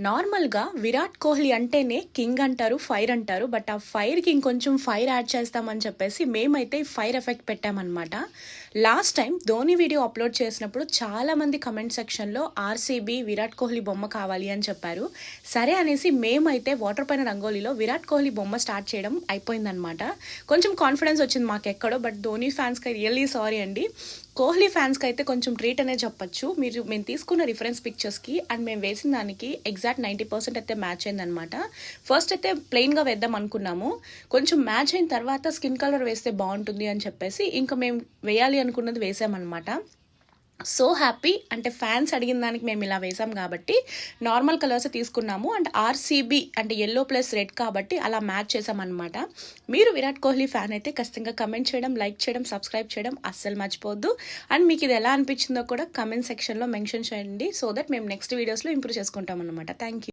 నార్మల్‌గా విరాట్ కోహ్లీ అంటేనే కింగ్ అంటారు, ఫైర్ అంటారు. బట్ ఆ ఫైర్‌కి ఇంకొంచెం ఫైర్ యాడ్ చేస్తామని చెప్పేసి మేమైతే ఫైర్ ఎఫెక్ట్ పెట్టామనమాట. Last time Dhoni video upload చేసినప్పుడు చాలామంది కమెంట్ సెక్షన్‌లో ఆర్‌సీబీ విరాట్ కోహ్లీ బొమ్మ కావాలి అని చెప్పారు. సరే అనేసి మేమైతే వాటర్ పైన రంగోలీలో విరాట్ కోహ్లీ బొమ్మ స్టార్ట్ చేయడం అయిపోయిందనమాట. కొంచెం కాన్ఫిడెన్స్ వచ్చింది మాకెక్కడో. బట్ ధోని ఫ్యాన్స్‌కి రియల్లీ సారీ అండి. కోహ్లీ ఫ్యాన్స్‌కి అయితే కొంచెం ట్రీట్ అనే చెప్పొచ్చు. మేము తీసుకున్న రిఫరెన్స్ పిక్చర్స్‌కి అండ్ మేము వేసిన దానికి ఎగ్జాక్ట్ 90% అయితే మ్యాచ్ అయిందనమాట. ఫస్ట్ అయితే ప్లెయిన్‌గా వేద్దాం అనుకున్నాము. కొంచెం మ్యాచ్ అయిన తర్వాత స్కిన్ కలర్ వేస్తే బాగుంటుంది అని చెప్పేసి ఇంకా మేము వేయాలి అనుకున్నది వేసామన్నమాట. సో హ్యాపీ, అంటే ఫ్యాన్స్ అడిగిన దానికి మేము ఇలా వేసాం కాబట్టి నార్మల్ కలర్స్ తీసుకున్నాము. అండ్ ఆర్‌సీబీ అంటే యెల్లో ప్లస్ రెడ్ కాబట్టి అలా మ్యాచ్ చేసామన్నమాట. మీరు విరాట్ కోహ్లీ ఫ్యాన్ అయితే ఖచ్చితంగా కమెంట్ చేయడం, లైక్ చేయడం, సబ్స్క్రైబ్ చేయడం అస్సలు మర్చిపోవద్దు. అండ్ మీకు ఇది ఎలా అనిపించిందో కూడా కమెంట్ సెక్షన్లో మెన్షన్ చేయండి. సో దట్ మేము నెక్స్ట్ వీడియోస్లో ఇంప్రూవ్ చేసుకుంటాం అన్నమాట. Thank you.